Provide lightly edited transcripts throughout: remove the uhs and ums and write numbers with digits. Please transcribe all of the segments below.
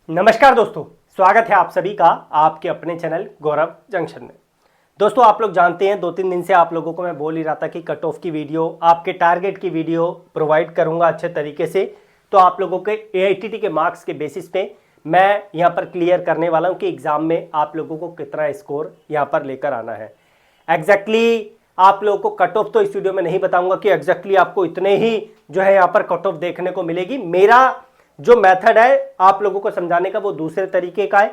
नमस्कार दोस्तों, स्वागत है आप सभी का आपके अपने चैनल गौरव जंक्शन में। दोस्तों, आप लोग जानते हैं 2-3 दिन से आप लोगों को मैं बोल ही रहा था कि कट ऑफ की वीडियो, आपके टारगेट की वीडियो प्रोवाइड करूंगा अच्छे तरीके से। तो आप लोगों के AITT के मार्क्स के बेसिस पे मैं यहाँ पर क्लियर करने वाला हूँ कि एग्जाम में आप लोगों को कितना स्कोर यहाँ पर लेकर आना है। एग्जैक्टली आप लोगों को कट ऑफ तो इस वीडियो में नहीं बताऊंगा कि एग्जैक्टली आपको इतने ही जो है यहाँ पर कट ऑफ देखने को मिलेगी। मेरा जो मेथड है आप लोगों को समझाने का वो दूसरे तरीके का है।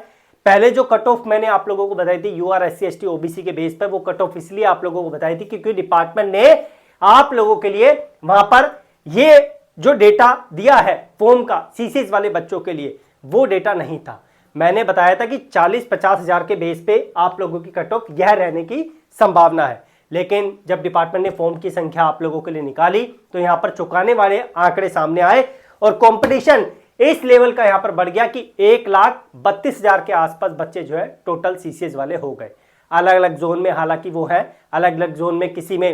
पहले जो कट ऑफ मैंने आप लोगों को बताई थी UR SC ST OBC के बेस पर, वो कट ऑफ इसलिए आप लोगों को बताई थी क्योंकि डिपार्टमेंट ने आप लोगों के लिए वहां पर ये जो डेटा दिया है फॉर्म का CCS वाले बच्चों के लिए, वो डेटा नहीं था। मैंने बताया था कि 40-50 हजार के बेस पे आप लोगों की कट ऑफ यह रहने की संभावना है। लेकिन जब डिपार्टमेंट ने फॉर्म की संख्या आप लोगों के लिए निकाली तो यहां पर चुकाने वाले आंकड़े सामने आए और कंपटीशन इस लेवल का यहां पर बढ़ गया कि 1,32,000 के आसपास बच्चे जो है टोटल CCS वाले हो गए। अलग अलग जोन में, हालांकि वो है अलग अलग जोन में, किसी में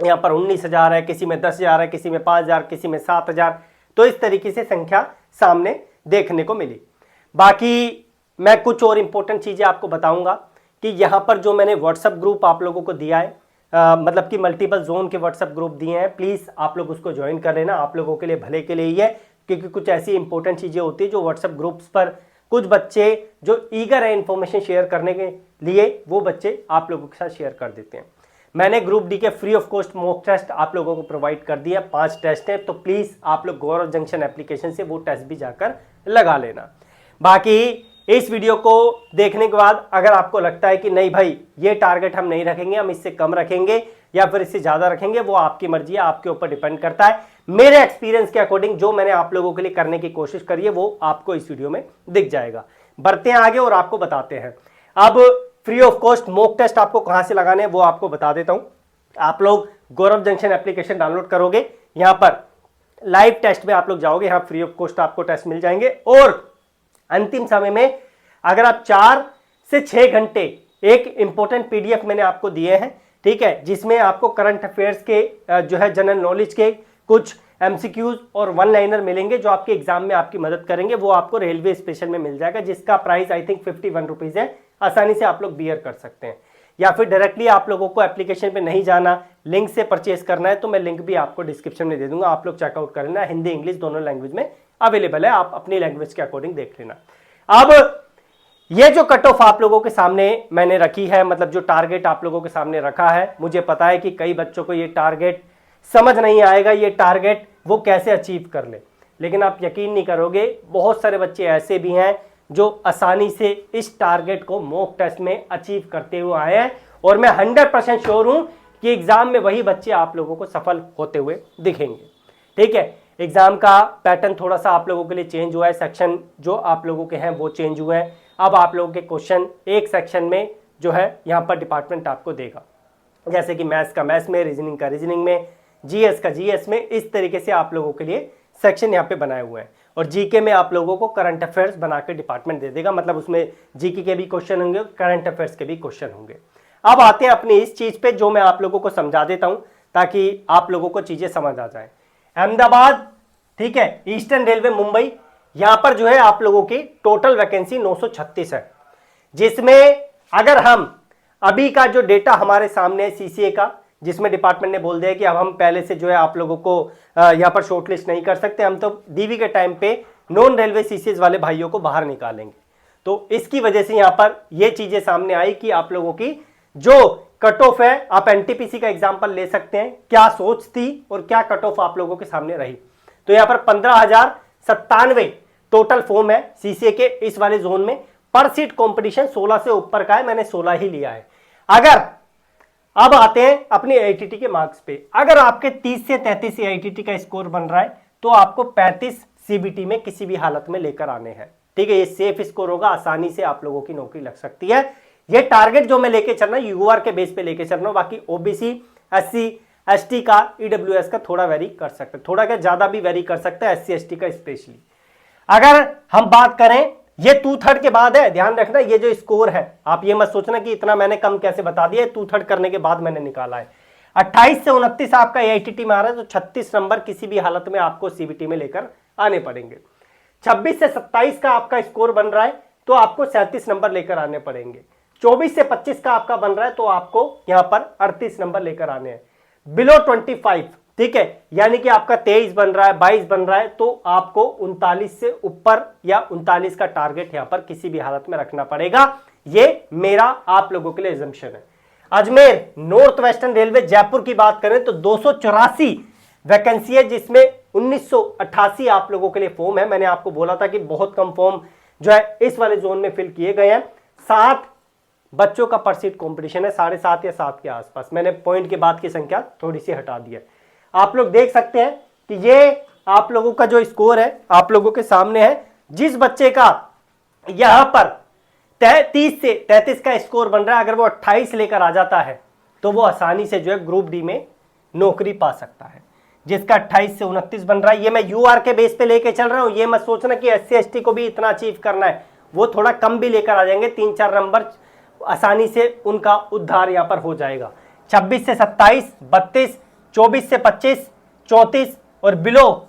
यहां पर 19,000 है, किसी में 10,000 है, किसी में 5,000, किसी में 7,000। तो इस तरीके से संख्या सामने देखने को मिली। बाकी मैं कुछ और इंपॉर्टेंट चीजें आपको बताऊंगा कि यहां पर जो मैंने व्हाट्सएप ग्रुप आप लोगों को दिया है, मतलब कि मल्टीपल जोन के व्हाट्सएप ग्रुप दिए हैं, प्लीज आप लोग उसको ज्वाइन कर लेना। आप लोगों के लिए भले के लिए ही है, क्योंकि कुछ ऐसी इंपॉर्टेंट चीजें होती है जो व्हाट्सएप ग्रुप्स पर कुछ बच्चे जो ईगर है इंफॉर्मेशन शेयर करने के लिए, वो बच्चे आप लोगों के साथ शेयर कर देते हैं। मैंने ग्रुप डी के free of cost mock test आप लोगों को प्रोवाइड कर दिया। 5 टेस्ट है, तो प्लीज आप लोग गौरव जंक्शन एप्लीकेशन से वो टेस्ट भी जाकर लगा लेना। बाकी इस वीडियो को देखने के बाद अगर आपको लगता है कि नहीं भाई ये टारगेट हम नहीं रखेंगे, हम इससे कम रखेंगे या फिर इससे ज्यादा रखेंगे, वो आपकी मर्जी है, आपके ऊपर डिपेंड करता है। मेरे एक्सपीरियंस के अकॉर्डिंग जो मैंने आप लोगों के लिए करने की कोशिश करी है वो आपको इस वीडियो में दिख जाएगा। बढ़ते हैं आगे और आपको बताते हैं। अब free of cost mock test आपको कहां से लगाने हैं वो आपको बता देता हूं। आप लोग गौरव जंक्शन एप्लीकेशन डाउनलोड करोगे, यहां पर लाइव टेस्ट में आप लोग जाओगे, यहां फ्री ऑफ कॉस्ट आपको टेस्ट मिल जाएंगे। और अंतिम समय में अगर आप 4 से 6 घंटे एक इंपॉर्टेंट PDF मैंने आपको दिए हैं, ठीक है, जिसमें आपको करंट अफेयर्स के जो है जनरल नॉलेज के कुछ MCQs और 1 लाइनर मिलेंगे जो आपके एग्जाम में आपकी मदद करेंगे। वो आपको रेलवे स्पेशल में मिल जाएगा, जिसका प्राइस आई थिंक 51 रुपीज है। आसानी से आप लोग बियर कर सकते हैं, या फिर डायरेक्टली आप लोगों को एप्लीकेशन पे नहीं जाना, लिंक से परचेज करना है तो मैं लिंक भी आपको डिस्क्रिप्शन में दे दूंगा, आप लोग चेकआउट कर लेना। हिंदी इंग्लिश दोनों लैंग्वेज में अवेलेबल है, आप अपनी लैंग्वेज के अकॉर्डिंग देख लेना। अब ये जो कट ऑफ आप लोगों के सामने मैंने रखी है, मतलब जो टारगेट आप लोगों के सामने रखा है, मुझे पता है कि कई बच्चों को ये टारगेट समझ नहीं आएगा, ये टारगेट वो कैसे अचीव कर ले। लेकिन आप यकीन नहीं करोगे, बहुत सारे बच्चे ऐसे भी हैं जो आसानी से इस टारगेट को मॉक टेस्ट में अचीव करते हुए आए हैं। और मैं 100% श्योर हूं कि एग्जाम में वही बच्चे आप लोगों को सफल होते हुए दिखेंगे। ठीक है, एग्जाम का पैटर्न थोड़ा सा आप लोगों के लिए चेंज हुआ है, सेक्शन जो आप लोगों के हैं वो चेंज हुए हैं। अब आप लोगों के क्वेश्चन एक सेक्शन में जो है यहाँ पर डिपार्टमेंट आपको देगा, जैसे कि मैथ्स का मैथ्स में, रीजनिंग का रीजनिंग में, GS का GS में, इस तरीके से आप लोगों के लिए सेक्शन यहाँ पे बनाए हुए हैं। और GK में आप लोगों को करंट अफेयर्स बना के डिपार्टमेंट दे देगा, मतलब उसमें GK के भी क्वेश्चन होंगे, करंट अफेयर्स के भी क्वेश्चन होंगे। अब आते हैं अपनी इस चीज पे जो मैं आप लोगों को समझा देता हूं ताकि आप लोगों को चीजें समझ आ जाए। अहमदाबाद, ठीक है, ईस्टर्न रेलवे मुंबई, यहां पर जो है आप लोगों की टोटल वैकेंसी 936 है, जिसमें अगर हम अभी का जो डेटा हमारे सामने है CCA का, जिसमें डिपार्टमेंट ने बोल दिया कि अब हम पहले से जो है आप लोगों को यहां पर शॉर्टलिस्ट नहीं कर सकते, हम तो DV के टाइम पे नॉन रेलवे CCS वाले भाइयों को बाहर निकालेंगे। तो इसकी वजह से यहां पर ये चीजें सामने आई कि आप लोगों की जो कट ऑफ है, आप NTPC का एग्जाम्पल ले सकते हैं, क्या सोच थी और क्या कट ऑफ आप लोगों के सामने रही। तो यहां पर 15,097 टोटल फॉर्म है CCA के इस वाले जोन में। पर सीट कंपटीशन 16 से ऊपर का है, मैंने 16 ही लिया है। अगर अब आते हैं अपने AITT के मार्क्स पे, अगर आपके 30 से 33 AITT का स्कोर बन रहा है तो आपको 35 CBT में किसी भी हालत में लेकर आने हैं। ठीक है, ये सेफ स्कोर होगा, आसानी से आप लोगों की नौकरी लग सकती है। ये टारगेट जो मैं लेके चल रहा हूं UR के बेस पे लेके चल रहा हूं, बाकी OBC SC ST का EWS का थोड़ा वेरी कर सकते हैं, थोड़ा क्या ज्यादा भी वेरी कर सकता है, SC ST का स्पेशली। अगर हम बात करें, ये 2/3 के बाद है, ध्यान रखना, ये जो स्कोर है आप ये मत सोचना कि इतना मैंने कम कैसे बता दिया, 2/3 करने के बाद मैंने निकाला है। 28 से 29 आपका AITT में आ रहा है, तो 36 नंबर किसी भी हालत में आपको CBT में लेकर आने पड़ेंगे। 26 से 27 का आपका स्कोर बन रहा है तो आपको 37 नंबर लेकर आने पड़ेंगे। 24 से 25 का आपका बन रहा है तो आपको यहां पर 38 नंबर लेकर आने हैं। बिलो 25, ठीक है, यानी कि आपका 23 बन रहा है, 22 बन रहा है, तो आपको 39 से ऊपर या 39 का टारगेट यहां पर किसी भी हालत में रखना पड़ेगा। ये मेरा आप लोगों के लिए एजम्पशन है। Ajmer north western railway Jaipur की बात करें तो 284 वैकेंसी है, जिसमें 1988 आप लोगों के लिए फॉर्म है। मैंने आपको बोला था कि बहुत कम फॉर्म जो है इस वाले जोन में फिल किए गए हैं। 7 बच्चों का पर सीट कॉम्पिटिशन है, 7.5 या 7 के आसपास। मैंने पॉइंट के बाद की संख्या थोड़ी सी हटा दी है। आप लोग देख सकते हैं कि ये आप लोगों का जो स्कोर है आप लोगों के सामने है। जिस बच्चे का यहां पर 30 से 33 का स्कोर बन रहा है, अगर वो 28 लेकर आ जाता है तो वो आसानी से जो है ग्रुप डी में नौकरी पा सकता है। जिसका 28 से 29 बन रहा है, ये मैं यूआर के बेस पे लेके चल रहा हूं। ये मत सोचना कि SC ST को भी इतना अचीव करना है, वो थोड़ा कम भी लेकर आ जाएंगे, 3-4 नंबर आसानी से उनका उद्धार यहां पर हो जाएगा। 26 से 27, 32, 24 से 25, 34 और बिलो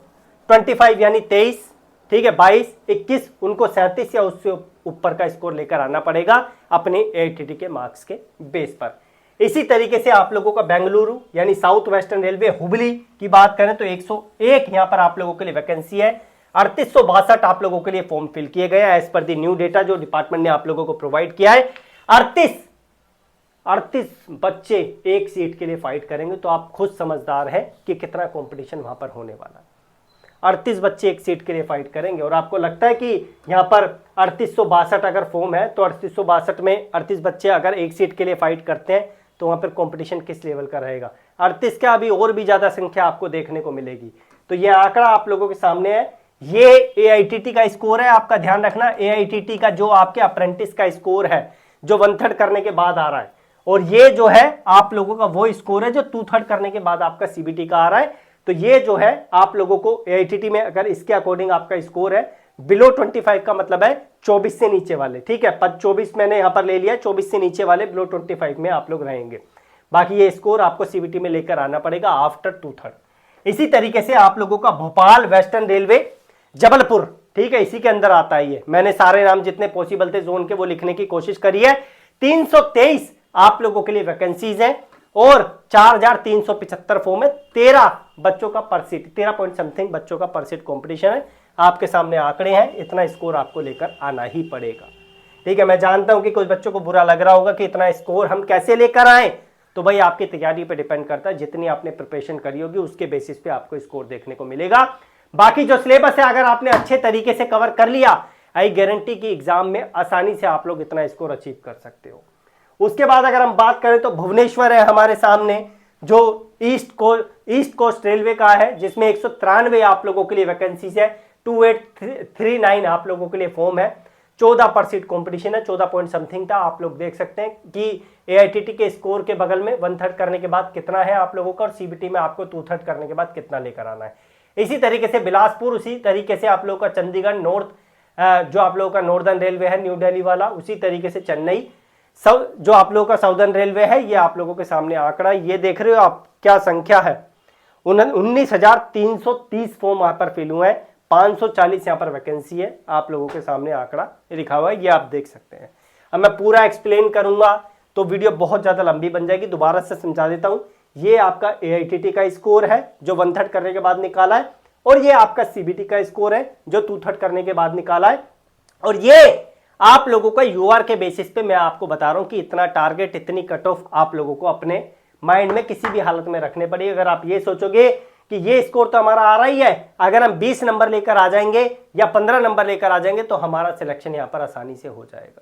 25 यानी 23, ठीक है, 22, 21, उनको 37 या उससे ऊपर का स्कोर लेकर आना पड़ेगा अपने AITT के मार्क्स के बेस पर। इसी तरीके से आप लोगों का बेंगलुरु यानी साउथ वेस्टर्न रेलवे हुबली की बात करें तो 101 यहां पर आप लोगों के लिए वैकेंसी है। 3862 आप लोगों के लिए फॉर्म फिल किए गए हैं as per the new data जो डिपार्टमेंट ने आप लोगों को प्रोवाइड किया है। 38 बच्चे एक सीट के लिए फाइट करेंगे, तो आप खुद समझदार हैं कि कितना कंपटीशन वहां पर होने वाला है। 38 बच्चे एक सीट के लिए फाइट करेंगे और आपको लगता है कि यहां पर 3862 अगर फॉर्म है तो 3862 में 38 बच्चे अगर एक सीट के लिए फाइट करते हैं तो वहां पर कंपटीशन किस लेवल का रहेगा। 38 का अभी और भी ज्यादा संख्या आपको देखने को मिलेगी। तो यह आंकड़ा आप लोगों के सामने है। ये AITT का स्कोर है, आपका ध्यान रखना। AITT का जो आपके अप्रेंटिस का स्कोर है जो 1/3 करने के बाद आ रहा है, और ये जो है आप लोगों का वो स्कोर है जो 2/3 करने के बाद आपका CBT का आ रहा है। तो ये जो है आप लोगों को AITT में अगर इसके अकॉर्डिंग आपका स्कोर है बिलो 25 का मतलब है 24 से नीचे वाले, ठीक है, 24 मैंने यहां पर ले लिया, 24 से नीचे वाले बिलो 25 में आप लोग रहेंगे। बाकी ये स्कोर आपको CBT में लेकर आना पड़ेगा आफ्टर 2/3। इसी तरीके से आप लोगों का भोपाल वेस्टर्न रेलवे जबलपुर, ठीक है, इसी के अंदर आता है। ये मैंने सारे नाम जितने पॉसिबल थे जोन के वो लिखने की कोशिश करी है। 323 आप लोगों के लिए वैकेंसीज है और 4375 फॉर्म है। 13 बच्चों का पर सीट, 13 पॉइंट समथिंग बच्चों का पर सीट कॉम्पिटिशन है। आपके सामने आंकड़े हैं, इतना स्कोर आपको लेकर आना ही पड़ेगा, ठीक है। मैं जानता हूं कि कुछ बच्चों को बुरा लग रहा होगा कि इतना स्कोर हम कैसे लेकर आए, तो भाई आपकी तैयारी पे डिपेंड करता है। जितनी आपने प्रिपरेशन करी होगी उसके बेसिस पे आपको स्कोर देखने को मिलेगा। बाकी जो सिलेबस है अगर आपने अच्छे तरीके से कवर कर लिया, आई गारंटी की एग्जाम में आसानी से आप लोग इतना स्कोर अचीव कर सकते हो। उसके बाद अगर हम बात करें तो भुवनेश्वर है हमारे सामने, जो ईस्ट कोस्ट रेलवे का है, जिसमें 193 आप लोगों के लिए वैकेंसीज है। 2839 आप लोगों के लिए फॉर्म है। 14 पर सीट कॉम्पिटिशन है, 14 पॉइंट समथिंग था। आप लोग देख सकते हैं कि AITT के स्कोर के बगल में 1/3 करने के बाद कितना है आप लोगों का, और CBT में आपको 2/3 करने के बाद कितना लेकर आना है। इसी तरीके से बिलासपुर, उसी तरीके से आप लोगों का चंडीगढ़ नॉर्थ, जो आप लोगों का नॉर्दर्न रेलवे है न्यू दिल्ली वाला, उसी तरीके से चेन्नई जो आप लोगों का साउदर्न रेलवे है। ये आप लोगों के सामने आंकड़ा ये देख रहे हो आप, क्या संख्या है, 19,330 फॉर्म वहां पर फिल हुए हैं। 540 यहाँ पर वैकेंसी है। आप लोगों के सामने आंकड़ा लिखा हुआ है, ये आप देख सकते हैं। अब मैं पूरा एक्सप्लेन करूंगा तो वीडियो बहुत ज्यादा लंबी बन जाएगी, दोबारा से समझा देता हूं। ये आपका AITT का स्कोर है जो 1/3 करने के बाद निकाला है, और ये आपका CBT का स्कोर है जो 2/3 करने के बाद निकाला है। और ये आप लोगों का UR के बेसिस पे मैं आपको बता रहा हूं कि इतना टारगेट, इतनी कट ऑफ आप लोगों को अपने माइंड में किसी भी हालत में रखने पड़ेगी। अगर आप ये सोचोगे कि ये स्कोर तो हमारा आ रहा ही है, अगर हम 20 नंबर लेकर आ जाएंगे या 15 नंबर लेकर आ जाएंगे तो हमारा सिलेक्शन यहां पर आसानी से हो जाएगा,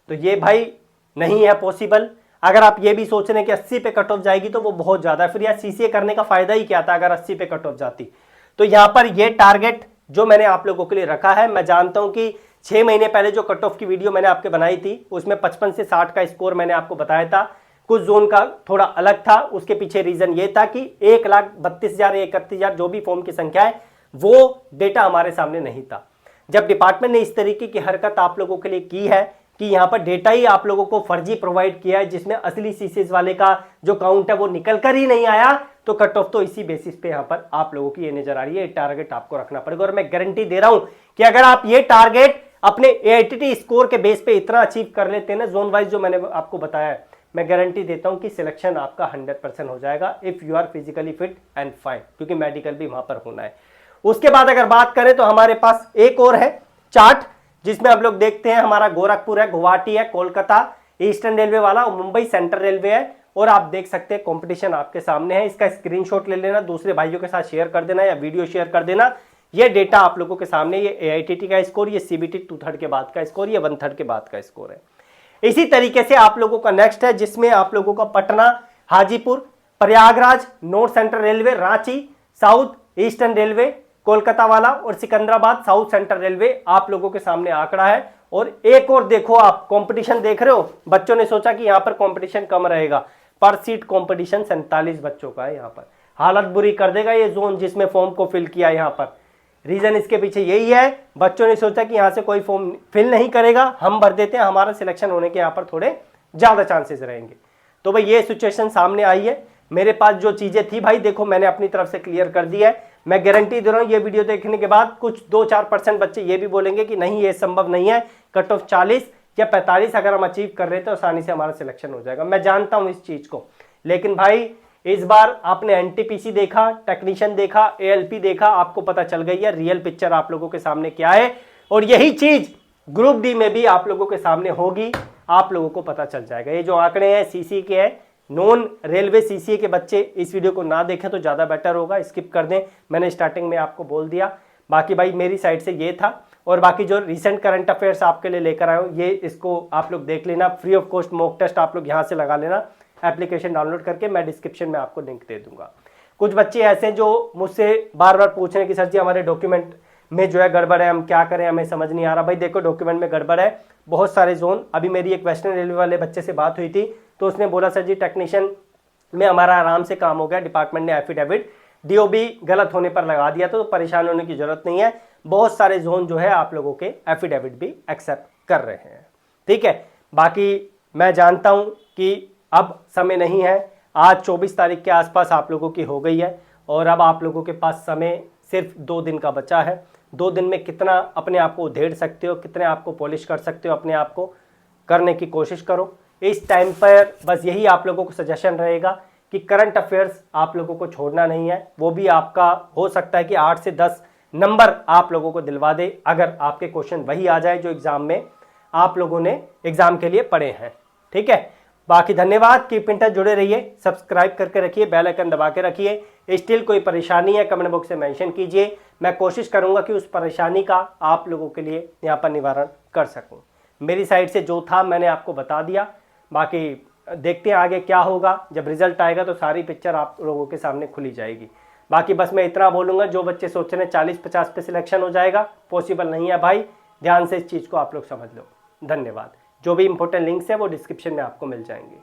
तो ये भाई नहीं है पॉसिबल। अगर आप ये भी सोच रहे हैं कि 80 पे कट ऑफ जाएगी तो वो बहुत ज्यादा है, फिर यार CCA करने का फायदा ही क्या था अगर 80 पे कट ऑफ जाती। तो यहां पर ये टारगेट जो मैंने आप लोगों के लिए रखा है, मैं जानता हूं कि 6 महीने पहले जो कट ऑफ की वीडियो मैंने आपके बनाई थी उसमें 55 से 60 का स्कोर मैंने आपको बताया था। कुछ जोन का थोड़ा अलग था, उसके पीछे रीजन ये था कि 1,32,000 या 31,000 जो भी फॉर्म की संख्या है वो डेटा हमारे सामने नहीं था। जब डिपार्टमेंट ने इस तरीके की हरकत आप लोगों के लिए की है कि यहाँ पर डेटा ही आप लोगों को फर्जी प्रोवाइड किया है, जिसमें असली सीसीएस वाले का जो काउंट है वो निकल कर ही नहीं आया, तो कट ऑफ तो इसी बेसिस पे यहाँ पर आप लोगों की ये नजर आ रही है। टारगेट आपको रखना पड़ेगा और मैं गारंटी दे रहा हूं कि अगर आप ये टारगेट अपने एआईटीटी स्कोर के बेस पे इतना अचीव कर लेते हैं ना, जोन वाइज जो मैंने आपको बताया है, मैं गारंटी देता हूं कि सिलेक्शन आपका 100% हो जाएगा if you are physically fit and fine, क्योंकि मेडिकल भी वहां पर होना है। उसके बाद अगर बात करें तो हमारे पास एक और है चार्ट, जिसमें हम लोग देखते हैं हमारा गोरखपुर है, गुवाहाटी है, कोलकाता ईस्टर्न रेलवे वाला और मुंबई सेंट्रल रेलवे है। और आप देख सकते हैं कंपटीशन आपके सामने है, इसका स्क्रीनशॉट ले लेना, दूसरे भाइयों के साथ शेयर कर देना या वीडियो शेयर कर देना। ये डेटा आप लोगों के सामने, ये एआईटीटी का स्कोर, ये सीबीटी 2/3 के बाद का स्कोर, ये 1/3 के बाद का स्कोर है। इसी तरीके से आप लोगों का नेक्स्ट है, जिसमें आप लोगों का Patna, Hajipur, Prayagraj, north central railway, Ranchi, south eastern railway Kolkata वाला और सिकंदराबाद साउथ सेंट्रल रेलवे आप लोगों के सामने आंकड़ा है। और एक और देखो, आप कंपटीशन देख रहे हो, बच्चों ने सोचा कि यहां पर कंपटीशन कम रहेगा, पर सीट कंपटीशन 47 बच्चों का है। यहां पर हालत बुरी कर देगा ये जोन जिसमें फॉर्म को फिल किया। यहां पर रीजन इसके पीछे यही है, बच्चों ने सोचा कि यहां से कोई फॉर्म फिल नहीं करेगा, हम भर देते हैं, हमारा सिलेक्शन होने के यहां पर थोड़े ज्यादा चांसेस रहेंगे। तो भाई ये सिचुएशन सामने आई है। मेरे पास जो चीजें थी भाई देखो मैंने अपनी तरफ से क्लियर कर दिया है। मैं गारंटी दे रहा हूं ये वीडियो देखने के बाद कुछ 2-4% बच्चे ये भी बोलेंगे कि नहीं ये संभव नहीं है, कट ऑफ 40 या 45 अगर हम अचीव कर रहे हैं तो आसानी से हमारा सिलेक्शन हो जाएगा। मैं जानता हूं इस चीज को, लेकिन भाई इस बार आपने एनटीपीसी देखा, टेक्नीशियन देखा, एएलपी देखा, आपको पता चल गई है रियल पिक्चर आप लोगों के सामने क्या है। और यही चीज ग्रुप डी में भी आप लोगों के सामने होगी, आप लोगों को पता चल जाएगा। ये जो आंकड़े हैं सीसी के हैं, नॉन रेलवे सीसीए के बच्चे इस वीडियो को ना देखें तो ज़्यादा बेटर होगा, स्किप कर दें, मैंने स्टार्टिंग में आपको बोल दिया। बाकी भाई मेरी साइड से ये था, और बाकी जो रिसेंट करंट अफेयर्स आपके लिए लेकर आया हूँ ये इसको आप लोग देख लेना, free of cost mock test आप लोग यहाँ से लगा लेना, एप्लीकेशन डाउनलोड करके, मैं डिस्क्रिप्शन में आपको लिंक दे दूंगा। कुछ बच्चे ऐसे जो मुझसे बार बार पूछ रहे हैं कि सर जी हमारे डॉक्यूमेंट में जो है गड़बड़ है, हम क्या करें, हमें समझ नहीं आ रहा। भाई देखो डॉक्यूमेंट में गड़बड़ है, बहुत सारे जोन, अभी मेरी एक वेस्टर्न रेलवे वाले बच्चे से बात हुई थी तो उसने बोला सर जी टेक्नीशियन में हमारा आराम से काम हो गया, डिपार्टमेंट ने एफिडेविट डीओबी गलत होने पर लगा दिया, तो परेशान होने की जरूरत नहीं है। बहुत सारे जोन जो है आप लोगों के एफिडेविट भी एक्सेप्ट कर रहे हैं, ठीक है। बाकी मैं जानता हूं कि अब समय नहीं है, आज 24 तारीख के आसपास आप लोगों की हो गई है और अब आप लोगों के पास समय सिर्फ 2 दिन का बचा है। 2 दिन में कितना अपने आप को उधेड़ सकते हो, कितने आप को पॉलिश कर सकते हो, अपने आप को करने की कोशिश करो। इस टाइम पर बस यही आप लोगों को सजेशन रहेगा कि करंट अफेयर्स आप लोगों को छोड़ना नहीं है, वो भी आपका हो सकता है कि 8 से 10 नंबर आप लोगों को दिलवा दे अगर आपके क्वेश्चन वही आ जाए जो एग्जाम में आप लोगों ने एग्जाम के लिए पढ़े हैं, ठीक है। बाकी धन्यवाद, कीप इन टच, जुड़े रहिए, सब्सक्राइब करके रखिए, बेल आइकन दबा के रखिए। स्टिल कोई परेशानी है कमेंट बॉक्स में मेंशन कीजिए, मैं कोशिश करूंगा कि उस परेशानी का आप लोगों के लिए यहाँ पर निवारण कर सकूं। मेरी साइड से जो था मैंने आपको बता दिया, बाकी देखते हैं आगे क्या होगा। जब रिजल्ट आएगा तो सारी पिक्चर आप लोगों के सामने खुली जाएगी। बाकी बस मैं इतना बोलूंगा, जो बच्चे सोच रहे हैं 40-50 पे सिलेक्शन हो जाएगा, पॉसिबल नहीं है भाई, ध्यान से इस चीज़ को आप लोग समझ लो। धन्यवाद। जो भी इंपॉर्टेंट लिंक्स है वो डिस्क्रिप्शन में आपको मिल जाएंगे।